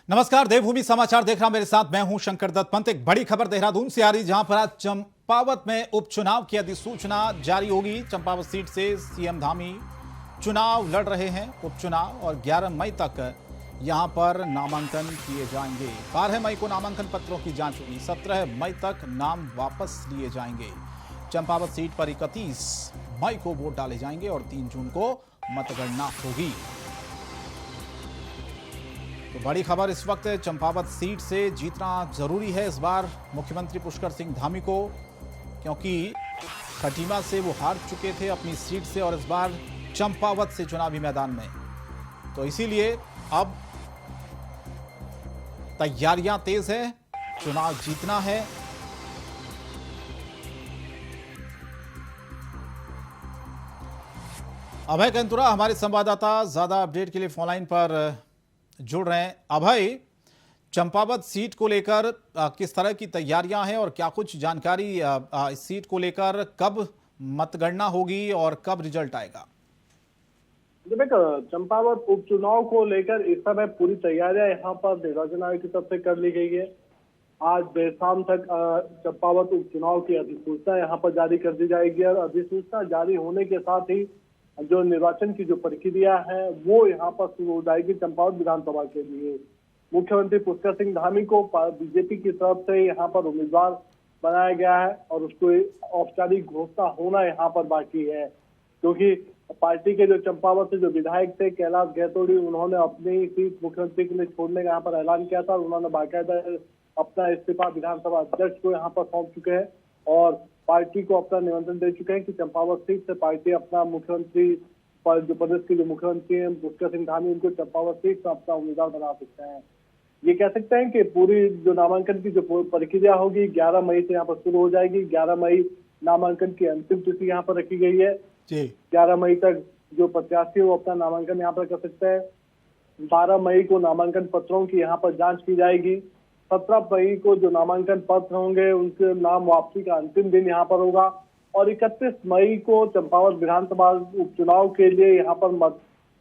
नमस्कार, देवभूमि समाचार देख रहा मेरे साथ मैं हूं शंकर दत्त पंत। एक बड़ी खबर देहरादून से आ रही, जहां पर आज चंपावत में उपचुनाव की अधिसूचना जारी होगी। चंपावत सीट से सीएम धामी चुनाव लड़ रहे हैं, उपचुनाव, और 11 मई तक यहां पर नामांकन किए जाएंगे। 12 मई को नामांकन पत्रों की जांच होगी, 17 मई तक नाम वापस लिए जाएंगे। चंपावत सीट पर 31 मई को वोट डाले जाएंगे और 3 जून को मतगणना होगी। तो बड़ी खबर इस वक्त चंपावत सीट से जीतना जरूरी है इस बार मुख्यमंत्री पुष्कर सिंह धामी को, क्योंकि खटीमा से वो हार चुके थे अपनी सीट से और इस बार चंपावत से चुनावी मैदान में। तो इसीलिए अब तैयारियां तेज है, चुनाव जीतना है। अभय कंतुरा हमारे संवाददाता ज्यादा अपडेट के लिए फोनलाइन पर जुड़ रहे हैं। अभय, चंपावत सीट को लेकर किस तरह की तैयारियां हैं और क्या कुछ जानकारी इस सीट को लेकर, कब मतगणना होगी और कब रिजल्ट आएगा? चंपावत उपचुनाव को लेकर इस समय पूरी तैयारियां यहाँ पर निर्वाचन आयोग की तरफ से कर ली गई है। आज देर शाम तक चंपावत उपचुनाव की अधिसूचना यहाँ पर जारी कर दी जाएगी और अधिसूचना जारी होने के साथ ही जो निर्वाचन की जो प्रक्रिया है वो यहाँ पर शुरू हो जाएगी। चंपावत विधानसभा के लिए मुख्यमंत्री पुष्कर सिंह धामी को बीजेपी की तरफ से यहाँ पर उम्मीदवार बनाया गया है और उसको औपचारिक घोषणा होना यहाँ पर बाकी है, क्योंकि पार्टी के जो चंपावत से जो विधायक थे कैलाश गहतोड़ी, उन्होंने अपनी सीट मुख्यमंत्री के लिए छोड़ने का यहाँ पर ऐलान किया था। उन्होंने बाकायदा अपना इस्तीफा विधानसभा अध्यक्ष को यहाँ पर सौंप चुके हैं और पार्टी को अपना निमंत्रण दे चुके हैं कि चंपावत सीट से पार्टी अपना मुख्यमंत्री पर जो प्रदेश के जो मुख्यमंत्री हैं पुष्कर सिंह धामी, उनको चंपावत सीट से अपना उम्मीदवार बना सकते हैं। ये कह सकते हैं कि पूरी जो नामांकन की जो प्रक्रिया होगी 11 मई से यहाँ पर शुरू हो जाएगी। 11 मई नामांकन की अंतिम तिथि यहाँ पर रखी गई है। 11 मई तक जो प्रत्याशी वो अपना नामांकन यहाँ पर कर सकते हैं। 12 मई को नामांकन पत्रों की यहाँ पर जांच की जाएगी। 17 मई को जो नामांकन पत्र होंगे उनके नाम वापसी का अंतिम दिन यहाँ पर होगा और 31 मई को चंपावत विधानसभा उपचुनाव के लिए यहाँ पर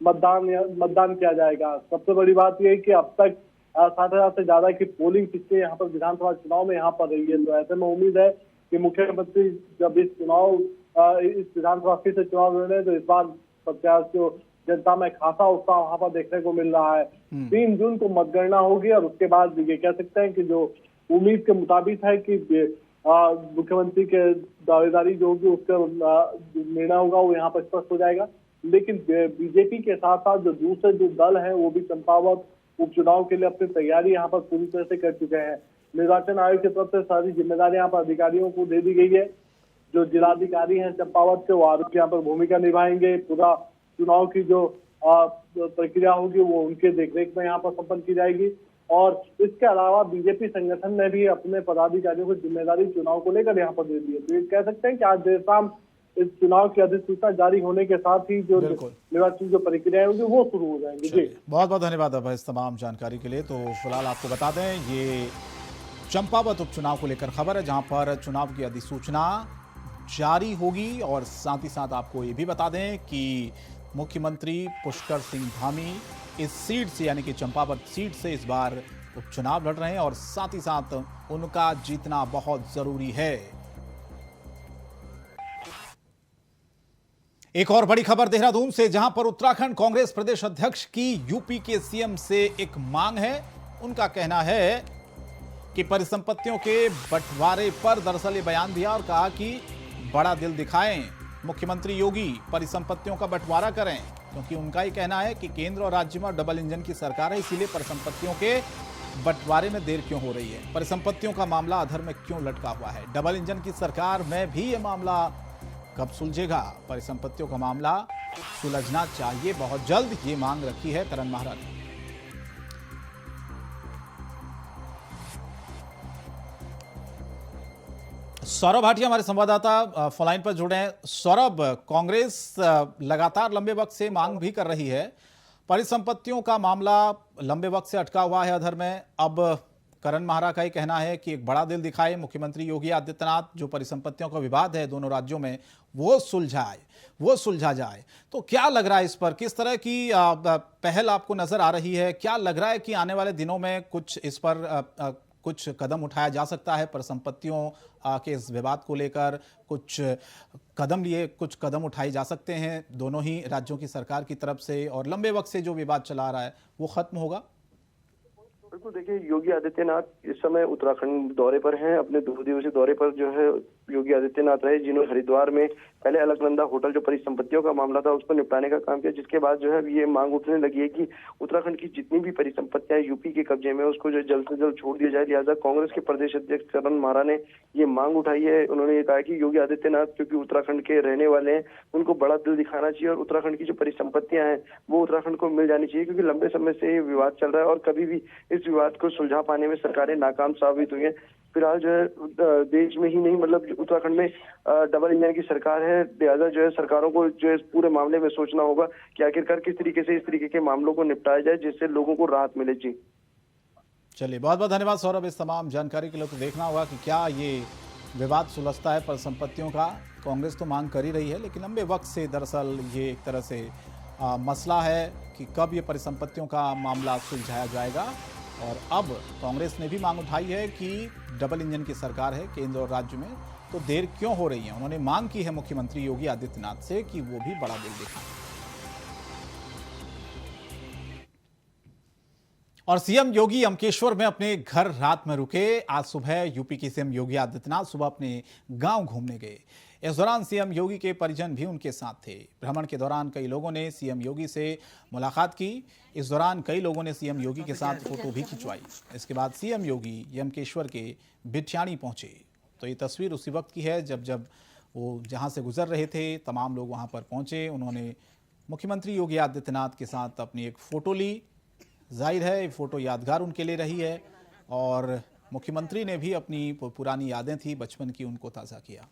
मतदान किया जाएगा। सबसे बड़ी बात यह है कि अब तक 60,000 से ज्यादा की पोलिंग पिछले यहाँ पर विधानसभा चुनाव में यहाँ पर रही है। तो ऐसे में उम्मीद है कि मुख्यमंत्री जब इस विधानसभा सीट से चुनाव लड़ रहे हैं तो इस बार प्रत्याशियों जनता में खासा उत्साह वहां पर देखने को मिल रहा है। 3 जून को मतगणना होगी और उसके बाद ये कह सकते हैं कि जो उम्मीद के मुताबिक है कि मुख्यमंत्री के दावेदारी जो होगी उसका निर्णय होगा वो यहाँ पर स्पष्ट हो जाएगा। लेकिन बीजेपी के साथ साथ जो दूसरे जो दल हैं वो भी चंपावत उपचुनाव के लिए अपनी तैयारी यहाँ पर पूरी तरह से कर चुके हैं। निर्वाचन आयोग की तरफ से सारी जिम्मेदारी यहाँ पर अधिकारियों को दे दी गई है। जो जिलाधिकारी हैं चंपावत के, वो आरोप यहाँ पर भूमिका निभाएंगे। पूरा चुनाव की जो प्रक्रिया होगी वो उनके देखरेख में यहाँ पर संपन्न की जाएगी और इसके अलावा बीजेपी संगठन ने भी अपने पदाधिकारियों को जिम्मेदारी चुनाव को लेकर यहाँ पर दे दी है। तो ये कह सकते हैं कि आज देर शाम इस चुनाव की अधिसूचना जारी होने के साथ ही जो निर्वाचन जो प्रक्रिया होगी वो शुरू हो जाएंगी। जी बहुत बहुत धन्यवाद अब इस तमाम जानकारी के लिए। तो फिलहाल आपको बता दें, ये चंपावत उपचुनाव को लेकर खबर है, जहां पर चुनाव की अधिसूचना जारी होगी और साथ ही साथ आपको ये भी बता दें कि मुख्यमंत्री पुष्कर सिंह धामी इस सीट से यानी कि चंपावत सीट से इस बार उपचुनाव लड़ रहे हैं और साथ ही साथ उनका जीतना बहुत जरूरी है। एक और बड़ी खबर देहरादून से, जहां पर उत्तराखंड कांग्रेस प्रदेश अध्यक्ष की यूपी के सीएम से एक मांग है। उनका कहना है कि परिसंपत्तियों के बंटवारे पर दरअसल ये बयान दिया और कहा कि बड़ा दिल दिखाएं मुख्यमंत्री योगी, परिसंपत्तियों का बंटवारा करें, क्योंकि उनका ही कहना है कि केंद्र और राज्य में डबल इंजन की सरकार है, इसीलिए परिसंपत्तियों के बंटवारे में देर क्यों हो रही है, परिसंपत्तियों का मामला अधर में क्यों लटका हुआ है, डबल इंजन की सरकार में भी ये मामला कब सुलझेगा, परिसंपत्तियों का मामला सुलझना चाहिए बहुत जल्द, ये मांग रखी है करण माहरा ने। सौरभ भाटिया हमारे संवाददाता फोनलाइन पर जुड़े हैं। सौरभ, कांग्रेस लगातार लंबे वक्त से मांग भी कर रही है, परिसंपत्तियों का मामला लंबे वक्त से अटका हुआ है अधर में, अब करण माहरा का ही कहना है कि एक बड़ा दिल दिखाए मुख्यमंत्री योगी आदित्यनाथ, जो परिसंपत्तियों का विवाद है दोनों राज्यों में वो सुलझा जाए। तो क्या लग रहा है इस पर, किस तरह की पहल आपको नजर आ रही है? क्या लग रहा है कि आने वाले दिनों में कुछ इस पर कुछ कदम उठाया जा सकता है? परिसंपत्तियों के इस विवाद को लेकर कुछ कदम उठाए जा सकते हैं दोनों ही राज्यों की सरकार की तरफ से, और लंबे वक्त से जो विवाद चला आ रहा है वो खत्म होगा? बिल्कुल, देखिए योगी आदित्यनाथ इस समय उत्तराखंड दौरे पर हैं। अपने 2 दिवसीय दौरे पर जो है योगी आदित्यनाथ रहे, जिन्होंने हरिद्वार में पहले अलकनंदा होटल जो परिसंपत्तियों का मामला था उसको निपटाने का काम किया, जिसके बाद जो है ये मांग उठने लगी है कि उत्तराखंड की जितनी भी परिसंपत्तियां यूपी के कब्जे में उसको जो जल्द से जल्द छोड़ दिया जाए। लिहाजा कांग्रेस के प्रदेश अध्यक्ष करण माहरा ने ये मांग उठाई है। उन्होंने ये कहा कि योगी आदित्यनाथ क्योंकि उत्तराखंड के रहने वाले हैं, उनको बड़ा दिल दिखाना चाहिए और उत्तराखंड की जो परिसंपत्तियां हैं वो उत्तराखंड को मिल जानी चाहिए, क्योंकि लंबे समय से ये विवाद चल रहा है और कभी भी इस विवाद को सुलझा पाने में सरकारें नाकाम साबित हुई हैं। फिलहाल जो है देश में ही नहीं, मतलब उत्तराखंड में डबल इंजन की सरकार है। लिहाजा जो है सरकारों को जो है इस पूरे मामले में सोचना होगा कि आखिरकार किस तरीके से इस तरीके के मामलों को निपटाया जाए जिससे लोगों को राहत मिले। जी चलिए, बहुत बहुत धन्यवाद सौरभ इस तमाम जानकारी के लिए। तो देखना होगा कि क्या ये विवाद सुलझता है परिसंपत्तियों का। कांग्रेस तो मांग कर ही रही है, लेकिन लंबे वक्त से दरअसल ये एक तरह से मसला है कि कब ये परिसंपत्तियों का मामला सुलझाया जाएगा। और अब कांग्रेस ने भी मांग उठाई है कि डबल इंजन की सरकार है केंद्र और राज्य में, तो देर क्यों हो रही है। उन्होंने मांग की है मुख्यमंत्री योगी आदित्यनाथ से कि वो भी बड़ा दिल दिखाएं। और सीएम योगी यमकेश्वर में अपने घर रात में रुके। आज सुबह यूपी के सीएम योगी आदित्यनाथ सुबह अपने गांव घूमने गए। इस दौरान सीएम योगी के परिजन भी उनके साथ थे। भ्रमण के दौरान कई लोगों ने सीएम योगी से मुलाकात की। इस दौरान कई लोगों ने सीएम योगी के साथ फोटो भी खिंचवाई। इसके बाद सीएम योगी यमकेश्वर के बिठ्याणी पहुंचे। तो ये तस्वीर उसी वक्त की है जब वो जहां से गुजर रहे थे, तमाम लोग वहां पर पहुंचे। उन्होंने मुख्यमंत्री योगी आदित्यनाथ के साथ अपनी एक फोटो ली। जाहिर है ये फोटो यादगार उनके लिए रही है, और मुख्यमंत्री ने भी अपनी पुरानी यादें थी बचपन की, उनको ताज़ा किया।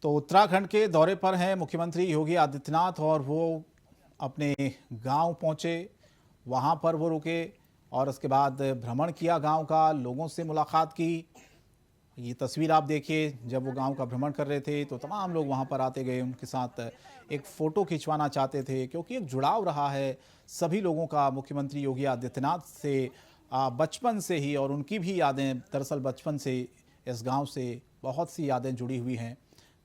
तो उत्तराखंड के दौरे पर हैं मुख्यमंत्री योगी आदित्यनाथ और वो अपने गांव पहुंचे, वहां पर वो रुके और उसके बाद भ्रमण किया गांव का, लोगों से मुलाकात की। ये तस्वीर आप देखिए, जब वो गांव का भ्रमण कर रहे थे तो तमाम लोग वहां पर आते गए, उनके साथ एक फ़ोटो खिंचवाना चाहते थे, क्योंकि एक जुड़ाव रहा है सभी लोगों का मुख्यमंत्री योगी आदित्यनाथ से बचपन से ही। और उनकी भी यादें दरअसल बचपन से इस गांव से बहुत सी यादें जुड़ी हुई हैं।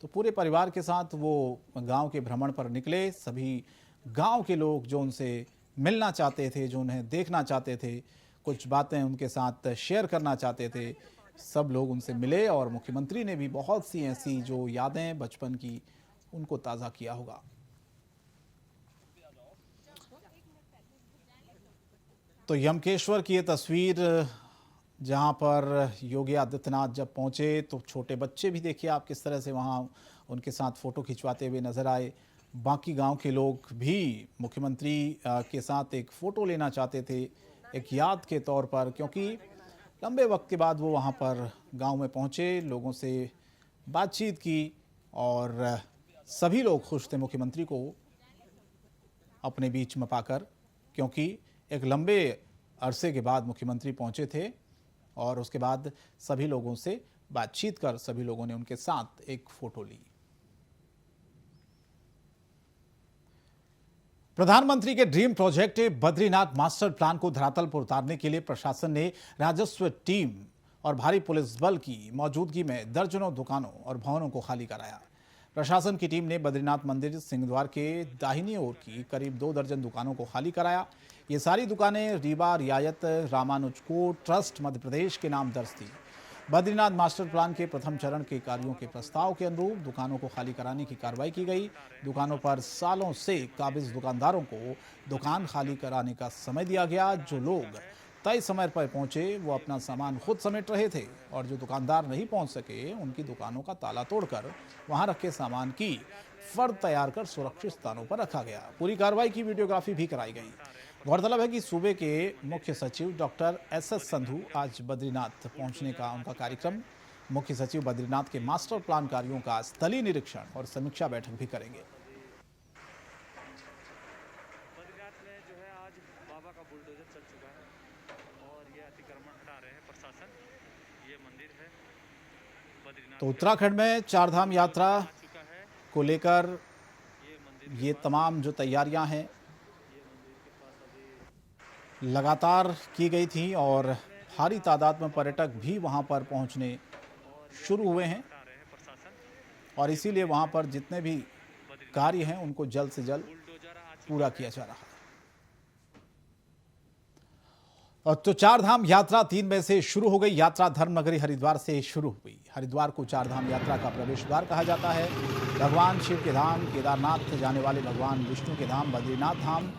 तो पूरे परिवार के साथ वो गांव के भ्रमण पर निकले। सभी गांव के लोग जो उनसे मिलना चाहते थे, जो उन्हें देखना चाहते थे, कुछ बातें उनके साथ शेयर करना चाहते थे, सब लोग उनसे मिले। और मुख्यमंत्री ने भी बहुत सी ऐसी जो यादें बचपन की उनको ताज़ा किया होगा। तो यमकेश्वर की ये तस्वीर जहां पर योगी आदित्यनाथ जब पहुंचे तो छोटे बच्चे भी देखिए आप किस तरह से वहां उनके साथ फ़ोटो खिंचवाते हुए नज़र आए। बाकी गांव के लोग भी मुख्यमंत्री के साथ एक फ़ोटो लेना चाहते थे, एक याद के तौर पर, क्योंकि लंबे वक्त के बाद वो वहां पर गांव में पहुंचे, लोगों से बातचीत की और सभी लोग खुश थे मुख्यमंत्री को अपने बीच में पाकर, क्योंकि एक लंबे अरसे के बाद मुख्यमंत्री पहुंचे थे। और उसके बाद सभी लोगों से बातचीत कर सभी लोगों ने उनके साथ एक फ़ोटो ली। प्रधानमंत्री के dream project Badrinath master plan को धरातल पर उतारने के लिए प्रशासन ने राजस्व टीम और भारी पुलिस बल की मौजूदगी में दर्जनों दुकानों और भवनों को खाली कराया। प्रशासन की टीम ने बद्रीनाथ मंदिर सिंहद्वार के दाहिनी ओर की करीब 2 दर्जन दुकानों को खाली कराया। ये सारी दुकानें रीवा रियायत रामानुजकोट ट्रस्ट मध्य प्रदेश के नाम दर्ज थी। बद्रीनाथ मास्टर प्लान के प्रथम चरण के कार्यों के प्रस्ताव के अनुरूप दुकानों को खाली कराने की कार्रवाई की गई। दुकानों पर सालों से काबिज दुकानदारों को दुकान खाली कराने का समय दिया गया। जो लोग तय समय पर पहुंचे वो अपना सामान खुद समेट रहे थे, और जो दुकानदार नहीं पहुंच सके उनकी दुकानों का ताला तोड़कर वहां रखे सामान की फर्द तैयार कर सुरक्षित स्थानों पर रखा गया। पूरी कार्रवाई की वीडियोग्राफी भी कराई गई। गौरतलब है कि सूबे के मुख्य सचिव डॉक्टर SS संधू आज बद्रीनाथ पहुंचने का उनका कार्यक्रम। मुख्य सचिव बद्रीनाथ के मास्टर प्लान कार्यों का स्थलीय निरीक्षण और समीक्षा बैठक भी करेंगे। बुलडोजर चल चुका है और ये अतिक्रमण हटा रहे हैं प्रशासन। ये मंदिर है बद्रीनाथ। तो उत्तराखंड में चारधाम यात्रा चुका है को लेकर ये मंदिर ये तमाम जो तैयारियां हैं ये मंदिर के पास अभी लगातार की गई थी और भारी तादाद में पर्यटक भी वहां पर पहुंचने शुरू हुए हैं हटा रहे हैं प्रशासन। और इसीलिए वहां पर जितने भी कार्य हैं उनको जल्द से जल्द बुलडोजर आ चुका पूरा किया जा रहा है। और तो चारधाम यात्रा 3 मई से शुरू हो गई। यात्रा धर्मनगरी हरिद्वार से शुरू हुई। हरिद्वार को चारधाम यात्रा का प्रवेश द्वार कहा जाता है। भगवान शिव के धाम केदारनाथ जाने वाले भगवान विष्णु के धाम बद्रीनाथ धाम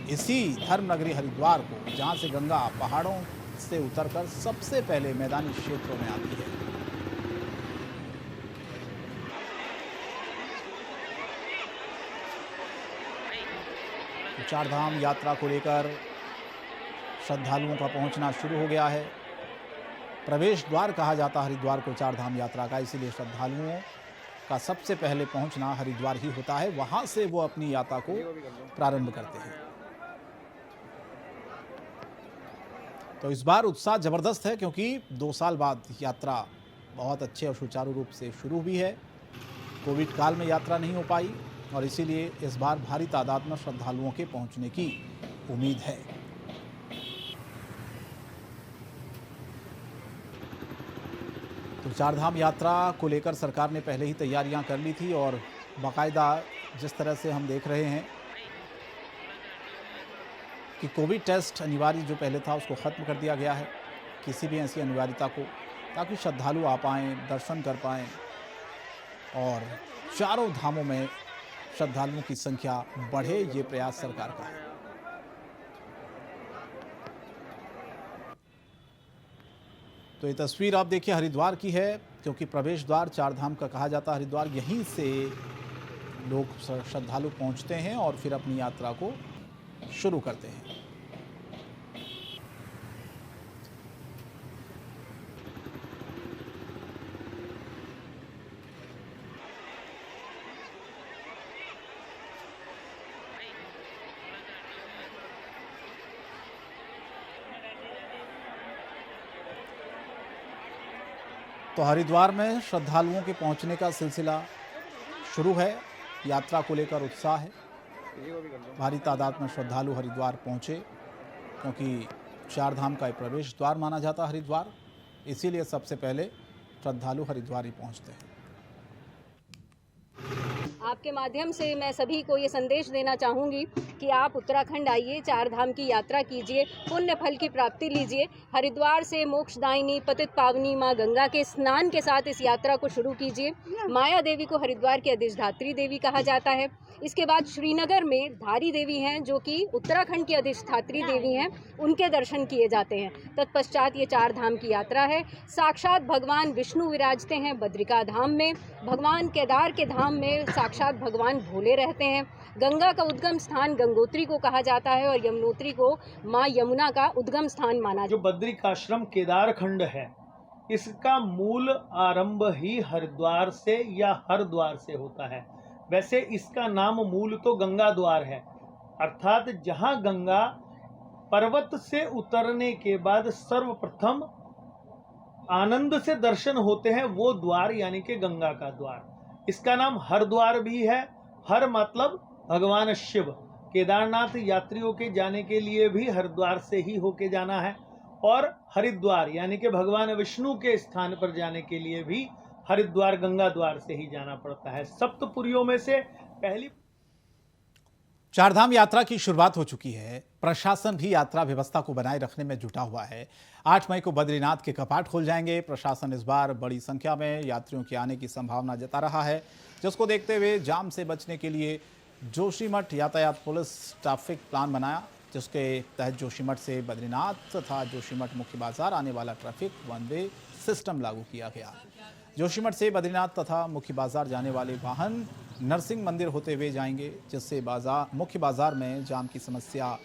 इसी धर्मनगरी हरिद्वार को, जहां से गंगा पहाड़ों से उतरकर सबसे पहले मैदानी क्षेत्रों में आती है। तो चारधाम यात्रा को लेकर श्रद्धालुओं का पहुंचना शुरू हो गया है। प्रवेश द्वार कहा जाता है हरिद्वार को चारधाम यात्रा का, इसीलिए श्रद्धालुओं का सबसे पहले पहुंचना हरिद्वार ही होता है। वहां से वो अपनी यात्रा को प्रारंभ करते हैं। तो इस बार उत्साह जबरदस्त है क्योंकि 2 साल बाद यात्रा बहुत अच्छे और सुचारू रूप से शुरू हुई है। कोविड काल में यात्रा नहीं हो पाई और इसीलिए इस बार भारी तादाद में श्रद्धालुओं के पहुंचने की उम्मीद है। तो चारधाम यात्रा को लेकर सरकार ने पहले ही तैयारियां कर ली थी और बाकायदा जिस तरह से हम देख रहे हैं कि कोविड टेस्ट अनिवार्य जो पहले था उसको ख़त्म कर दिया गया है, किसी भी ऐसी अनिवार्यता को, ताकि श्रद्धालु आ पाएँ, दर्शन कर पाएँ और चारों धामों में श्रद्धालुओं की संख्या बढ़े, ये प्रयास सरकार का है। तो ये तस्वीर आप देखिए हरिद्वार की है, क्योंकि प्रवेश द्वार चारधाम का कहा जाता है हरिद्वार। यहीं से लोग श्रद्धालु पहुंचते हैं और फिर अपनी यात्रा को शुरू करते हैं। तो हरिद्वार में श्रद्धालुओं के पहुंचने का सिलसिला शुरू है। यात्रा को लेकर उत्साह है। भारी तादाद में श्रद्धालु हरिद्वार पहुंचे क्योंकि चारधाम का एक प्रवेश द्वार माना जाता है हरिद्वार, इसीलिए सबसे पहले श्रद्धालु हरिद्वार ही पहुंचते हैं। आपके माध्यम से मैं सभी को ये संदेश देना चाहूँगी कि आप उत्तराखंड आइए, चारधाम की यात्रा कीजिए, पुण्य फल की प्राप्ति लीजिए। हरिद्वार से मोक्षदायिनी पतित पावनी माँ गंगा के स्नान के साथ इस यात्रा को शुरू कीजिए। माया देवी को हरिद्वार की अधिष्ठात्री देवी कहा जाता है। इसके बाद श्रीनगर में धारी देवी हैं जो कि उत्तराखंड की अधिष्ठात्री देवी हैं, उनके दर्शन किए जाते हैं। तत्पश्चात ये चारधाम की यात्रा है। साक्षात भगवान विष्णु विराजते हैं बद्रिका धाम में, भगवान केदार के धाम में साक्षात भगवान भोले रहते हैं। गंगा का उद्गम स्थान गंगोत्री को कहा जाता है और यमुनोत्री को माँ यमुना का उद्गम स्थान माना जाता है। जो बद्रिकाश्रम केदार खंड है, इसका मूल आरंभ ही हरिद्वार से या हरद्वार से होता है। वैसे इसका नाम मूल तो गंगा द्वार है, अर्थात जहां गंगा पर्वत से उतरने के बाद सर्वप्रथम आनंद से दर्शन होते हैं, वो द्वार यानी कि गंगा का द्वार। इसका नाम हरद्वार भी है। हर मतलब भगवान शिव। केदारनाथ यात्रियों के जाने के लिए भी हरिद्वार से ही होके जाना है और हरिद्वार यानी कि भगवान विष्णु के स्थान पर जाने के लिए भी हरिद्वार गंगा द्वार से ही जाना पड़ता है। सप्तपुरियों में से पहली चारधाम यात्रा की शुरुआत हो चुकी है। प्रशासन भी यात्रा व्यवस्था को बनाए रखने में जुटा हुआ है। 8 मई को बद्रीनाथ के कपाट खुल जाएंगे। प्रशासन इस बार बड़ी संख्या में यात्रियों के आने की संभावना जता रहा है, जिसको देखते हुए जाम से बचने के लिए जोशीमठ यातायात पुलिस ट्रैफिक प्लान बनाया, जिसके तहत जोशीमठ से बद्रीनाथ तथा जोशीमठ मुख्य बाजार आने वाला ट्रैफिक वन वे सिस्टम लागू किया गया। जोशीमठ से बद्रीनाथ तथा मुख्य बाजार जाने वाले वाहन नरसिंह मंदिर होते हुए जाएंगे, जिससे मुख्य बाजार में जाम की समस्या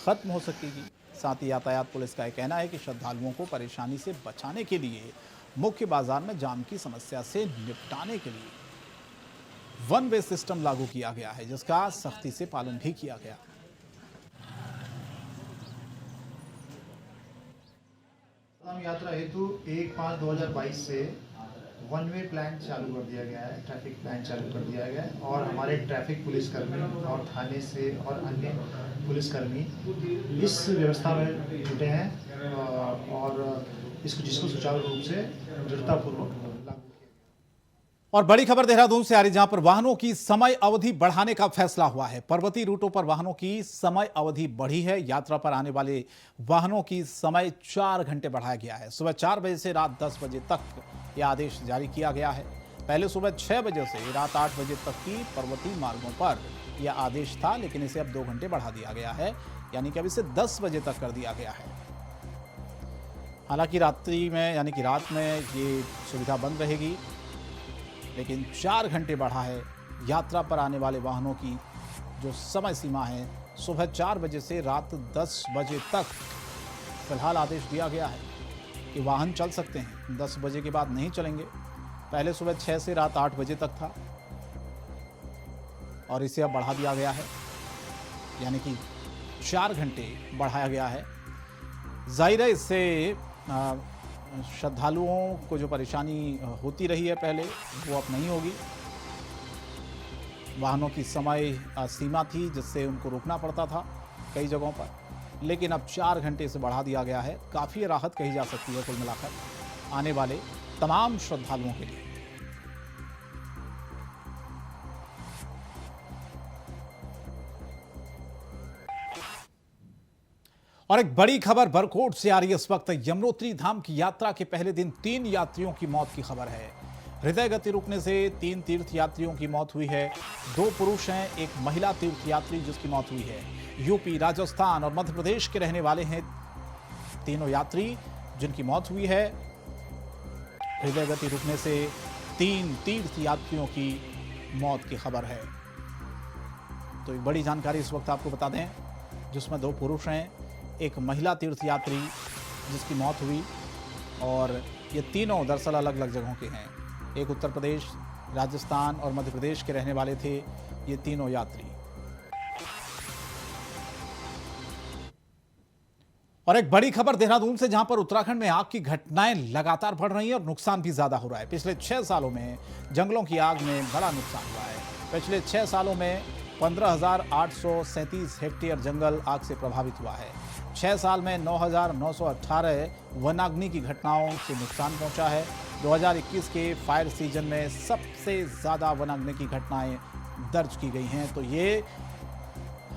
खत्म हो सकेगी। साथ ही यातायात पुलिस का यह कहना है कि श्रद्धालुओं को परेशानी से बचाने के लिए मुख्य बाजार में जाम की समस्या से निपटाने के लिए वन वे सिस्टम लागू किया गया है, जिसका सख्ती से पालन भी किया गया। चुनाव यात्रा हेतु 1/5/2022 से वन वे प्लान चालू कर दिया गया है, ट्रैफिक प्लान चालू कर दिया गया है और हमारे ट्रैफिक पुलिसकर्मी और थाने से और अन्य पुलिसकर्मी इस व्यवस्था में जुटे हैं और जिसको सुचारू रूप से दृढ़तापूर्वक लागू किया गया। और बड़ी खबर देहरादून से आ रही, जहां पर वाहनों की समय अवधि बढ़ाने का फैसला हुआ है। पर्वतीय रूटों पर वाहनों की समय अवधि बढ़ी है। यात्रा पर आने वाले वाहनों की समय 4 घंटे बढ़ाया गया है। सुबह 4 बजे से रात 10 बजे तक यह आदेश जारी किया गया है। पहले सुबह 6 बजे से रात 8 बजे तक की पर्वतीय मार्गों पर यह आदेश था, लेकिन इसे अब 2 घंटे बढ़ा दिया गया है, यानी कि अब इसे 10 बजे तक कर दिया गया है। हालांकि रात्रि में यानी कि रात में ये सुविधा बंद रहेगी, लेकिन 4 घंटे बढ़ा है यात्रा पर आने वाले वाहनों की जो समय सीमा है। सुबह 4 बजे से रात 10 बजे तक फिलहाल आदेश दिया गया है कि वाहन चल सकते हैं, 10 बजे के बाद नहीं चलेंगे। पहले सुबह 6 से रात 8 बजे तक था और इसे अब बढ़ा दिया गया है, यानी कि 4 घंटे बढ़ाया गया है। जाहिर है इससे श्रद्धालुओं को जो परेशानी होती रही है पहले, वो अब नहीं होगी। वाहनों की समय सीमा थी जिससे उनको रुकना पड़ता था कई जगहों पर, लेकिन अब 4 घंटे से बढ़ा दिया गया है। काफ़ी राहत कही जा सकती है कुल मिलाकर आने वाले तमाम श्रद्धालुओं के लिए। और एक बड़ी खबर बरकोट से आ रही है इस वक्त। यमुनोत्री धाम की यात्रा के पहले दिन 3 यात्रियों की मौत की खबर है। हृदय गति रुकने से 3 तीर्थ यात्रियों की मौत हुई है। 2 पुरुष हैं, एक महिला तीर्थ यात्री जिसकी मौत हुई है। यूपी, राजस्थान और मध्य प्रदेश के रहने वाले हैं तीनों यात्री जिनकी मौत हुई है। हृदय गति रुकने से 3 तीर्थ यात्रियों की मौत की खबर है। तो एक बड़ी जानकारी इस वक्त आपको बता दें, जिसमें 2 पुरुष हैं, एक महिला तीर्थ यात्री जिसकी मौत हुई, और ये तीनों दरअसल अलग अलग जगहों के हैं। एक उत्तर प्रदेश, राजस्थान और मध्य प्रदेश के रहने वाले थे ये तीनों यात्री। और एक बड़ी खबर देहरादून से, जहां पर उत्तराखंड में आग की घटनाएं लगातार बढ़ रही हैं और नुकसान भी ज्यादा हो रहा है। पिछले 6 सालों में जंगलों की आग में बड़ा नुकसान हुआ है। पिछले 6 सालों में 15,837 हेक्टेयर जंगल आग से प्रभावित हुआ है। 6 साल में 9,918 वनाग्नि की घटनाओं से नुकसान पहुंचा है। 2021 के फायर सीजन में सबसे ज़्यादा वनाग्नि की घटनाएं दर्ज की गई हैं। तो ये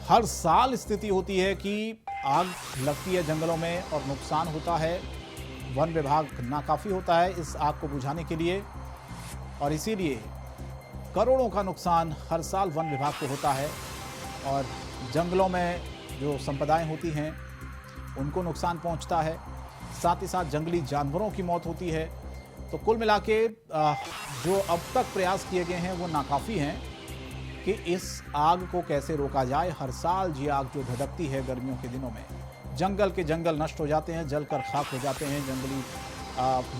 हर साल स्थिति होती है कि आग लगती है जंगलों में और नुकसान होता है। वन विभाग नाकाफी होता है इस आग को बुझाने के लिए, और इसीलिए करोड़ों का नुकसान हर साल वन विभाग को होता है। और जंगलों में जो संपदाएं होती हैं उनको नुकसान पहुंचता है, साथ ही साथ जंगली जानवरों की मौत होती है। तो कुल मिला के जो अब तक प्रयास किए गए हैं वो नाकाफ़ी हैं कि इस आग को कैसे रोका जाए। हर साल ये आग जो धधकती है गर्मियों के दिनों में, जंगल के जंगल नष्ट हो जाते हैं, जलकर खाक हो जाते हैं, जंगली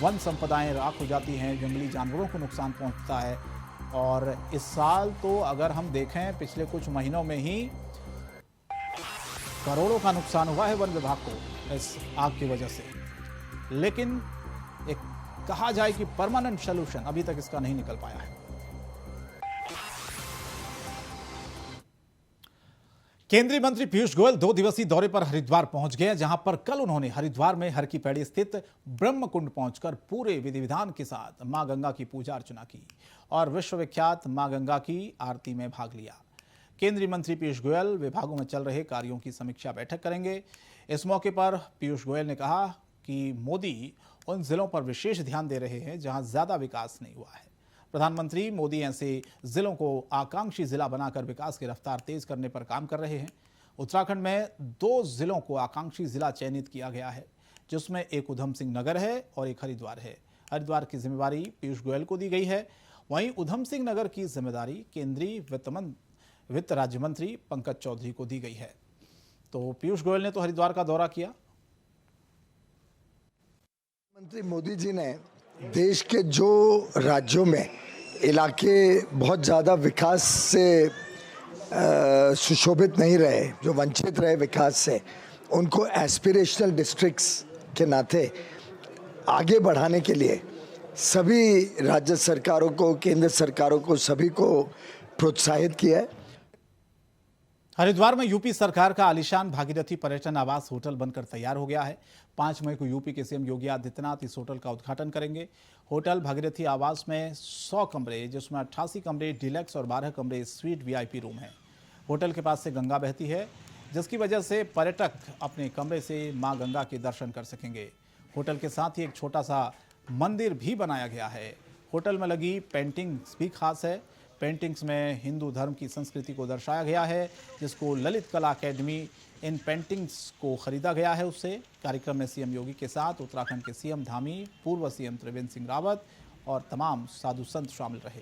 वन संपदाएं राख हो जाती हैं, जंगली जानवरों को नुकसान पहुंचता है। और इस साल तो अगर हम देखें पिछले कुछ महीनों में ही करोड़ों का नुकसान हुआ है वन विभाग को इस आग की वजह से। लेकिन एक कहा जाए कि परमानेंट सॉल्यूशन अभी तक इसका नहीं निकल पाया है। केंद्रीय मंत्री पीयूष गोयल 2 दिवसीय दौरे पर हरिद्वार पहुंच गए, जहां पर कल उन्होंने हरिद्वार में हर की पैड़ी स्थित ब्रह्म कुंड पहुंचकर पूरे विधि विधान के साथ मां गंगा की पूजा अर्चना की और विश्वविख्यात मां गंगा की आरती में भाग लिया। केंद्रीय मंत्री पीयूष गोयल विभागों में चल रहे कार्यों की समीक्षा बैठक करेंगे। इस मौके पर पीयूष गोयल ने कहा कि मोदी उन जिलों पर विशेष ध्यान दे रहे हैं जहां ज्यादा विकास नहीं हुआ है। प्रधानमंत्री मोदी ऐसे जिलों को आकांक्षी जिला बनाकर विकास की रफ्तार तेज करने पर काम कर रहे हैं। उत्तराखंड में 2 जिलों को आकांक्षी जिला चयनित किया गया है, जिसमें एक उधम सिंह नगर है और एक हरिद्वार है। हरिद्वार की जिम्मेदारी पीयूष गोयल को दी गई है, वहीं उधम सिंह नगर की जिम्मेदारी केंद्रीय वित्त राज्य मंत्री पंकज चौधरी को दी गई है। तो पीयूष गोयल ने तो हरिद्वार का दौरा किया। मंत्री मोदी जी ने देश के जो राज्यों में इलाके बहुत ज़्यादा विकास से सुशोभित नहीं रहे, जो वंचित रहे विकास से, उनको एस्पिरेशनल डिस्ट्रिक्ट्स के नाते आगे बढ़ाने के लिए सभी राज्य सरकारों को, केंद्र सरकारों को, सभी को प्रोत्साहित किया है। हरिद्वार में यूपी सरकार का आलीशान भागीरथी पर्यटन आवास होटल बनकर तैयार हो गया है। 5 मई को यूपी के सीएम योगी आदित्यनाथ इस होटल का उद्घाटन करेंगे। होटल भागीरथी आवास में 100 कमरे, जिसमें 88 कमरे डिलक्स और 12 कमरे स्वीट वीआईपी रूम हैं। होटल के पास से गंगा बहती है, जिसकी वजह से पर्यटक अपने कमरे से मां गंगा के दर्शन कर सकेंगे। होटल के साथ ही एक छोटा सा मंदिर भी बनाया गया है। होटल में लगी पेंटिंग्स भी खास है। पेंटिंग्स में हिंदू धर्म की संस्कृति को दर्शाया गया है, जिसको ललित कला अकेडमी इन पेंटिंग्स को खरीदा गया है उससे। कार्यक्रम में सीएम योगी के साथ उत्तराखंड के सीएम धामी, पूर्व सीएम त्रिवेंद्र सिंह रावत और तमाम साधु संत शामिल रहे।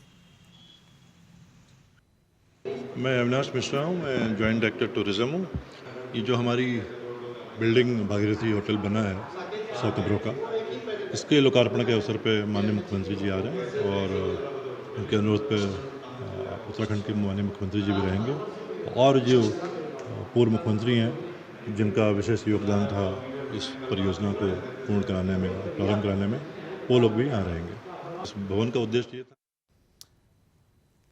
मैं अविनाश मिश्रा हूँ, मैं जॉइंट डायरेक्टर टूरिज्म हूँ। ये जो हमारी बिल्डिंग भागीरथी होटल बना है 100 कमरों का, इसके लोकार्पण के अवसर पे माननीय मुख्यमंत्री जी आ रहे हैं और उनके अनुरोध पे उत्तराखंड के माननीय मुख्यमंत्री जी भी रहेंगे और जो पूर्व मुख्यमंत्री हैं जिनका विशेष योगदान था इस परियोजना को पूर्ण कराने में, प्रारंभ कराने में, वो लोग भी यहाँ रहेंगे। इस भवन का उद्देश्य ये था।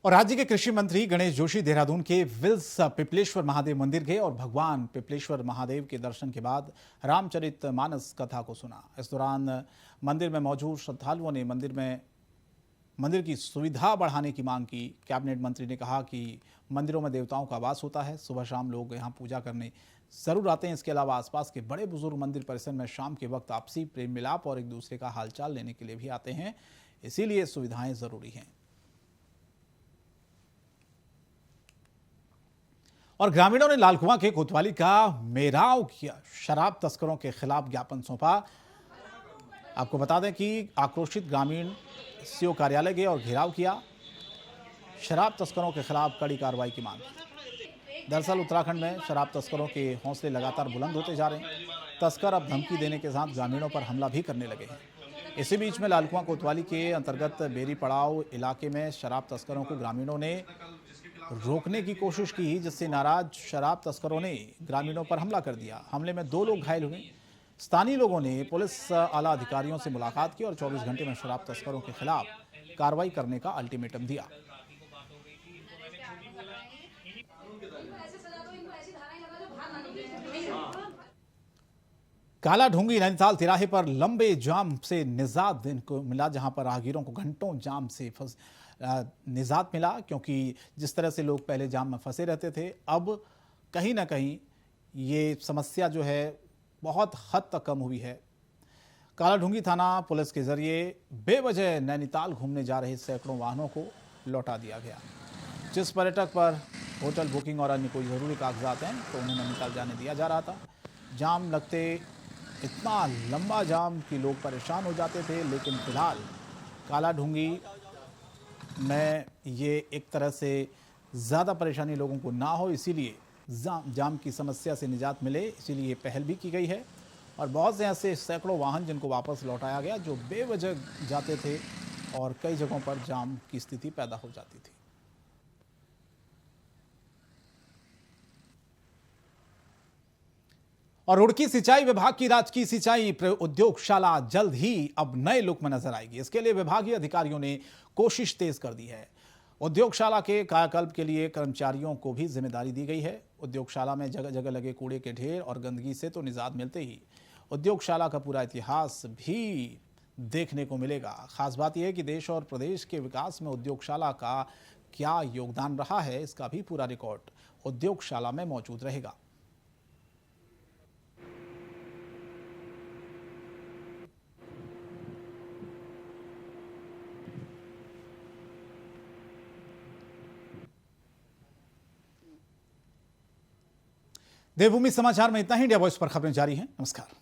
और राज्य के कृषि मंत्री गणेश जोशी देहरादून के विल्स पिपलेश्वर महादेव मंदिर गए और भगवान पिपलेश्वर महादेव के दर्शन के बाद रामचरितमानस कथा को सुना। इस दौरान मंदिर में मौजूद श्रद्धालुओं ने मंदिर की सुविधा बढ़ाने की मांग की। कैबिनेट मंत्री ने कहा कि मंदिरों में देवताओं का वास होता है, सुबह शाम लोग यहां पूजा करने जरूर आते हैं। इसके अलावा आसपास के बड़े बुजुर्ग मंदिर परिसर में शाम के वक्त आपसी प्रेम मिलाप और एक दूसरे का हालचाल लेने के लिए भी आते हैं, इसीलिए सुविधाएं जरूरी हैं। और ग्रामीणों ने लालकुआं के कोतवाली का मेराव किया, शराब तस्करों के खिलाफ ज्ञापन सौंपा। आपको बता दें कि आक्रोशित ग्रामीण सीओ कार्यालय गए और घेराव किया। शराब तस्करों के खिलाफ कड़ी कार्रवाई की मांग की। दरअसल उत्तराखंड में शराब तस्करों के हौसले लगातार बुलंद होते जा रहे हैं। तस्कर अब धमकी देने के साथ ग्रामीणों पर हमला भी करने लगे हैं। इसी बीच में लालकुआं कोतवाली के अंतर्गत बेरी पड़ाव इलाके में शराब तस्करों को ग्रामीणों ने रोकने की कोशिश की, जिससे नाराज शराब तस्करों ने ग्रामीणों पर हमला कर दिया। हमले में 2 लोग घायल हुए। स्थानीय लोगों ने पुलिस आला अधिकारियों से मुलाकात की और 24 घंटे में शराब तस्करों के खिलाफ कार्रवाई करने का अल्टीमेटम दिया। काला ढूंगी नैनीताल तिराहे पर लंबे जाम से निजात को मिला, जहां पर राहगीरों को घंटों जाम से निजात मिला, क्योंकि जिस तरह से लोग पहले जाम में फंसे रहते थे, अब कहीं ना कहीं ये समस्या जो है बहुत हद तक कम हुई है। काला ढूंगी थाना पुलिस के जरिए बेवजह नैनीताल घूमने जा रहे सैकड़ों वाहनों को लौटा दिया गया। जिस पर्यटक पर होटल बुकिंग और अन्य कोई ज़रूरी कागजात हैं तो उन्हें नैनीताल जाने दिया जा रहा था। जाम लगते इतना लंबा जाम कि लोग परेशान हो जाते थे, लेकिन फिलहाल काला ढूंगी में ये एक तरह से ज़्यादा परेशानी लोगों को ना हो, इसीलिए जाम की समस्या से निजात मिले, इसीलिए ये पहल भी की गई है। और बहुत से ऐसे सैकड़ों वाहन जिनको वापस लौटाया गया, जो बेवजह जाते थे और कई जगहों पर जाम की स्थिति पैदा हो जाती थी। और रुड़की सिंचाई विभाग की राजकीय सिंचाई उद्योगशाला जल्द ही अब नए लुक में नजर आएगी। इसके लिए विभागीय अधिकारियों ने कोशिश तेज कर दी है। उद्योगशाला के कायाकल्प के लिए कर्मचारियों को भी जिम्मेदारी दी गई है। उद्योगशाला में जगह जगह लगे कूड़े के ढेर और गंदगी से तो निजात मिलते ही उद्योगशाला का पूरा इतिहास भी देखने को मिलेगा। खास बात यह है कि देश और प्रदेश के विकास में उद्योगशाला का क्या योगदान रहा है, इसका भी पूरा रिकॉर्ड उद्योगशाला में मौजूद रहेगा। देवभूमि समाचार में इतना ही। इंडिया वॉइस पर खबरें जारी हैं। नमस्कार।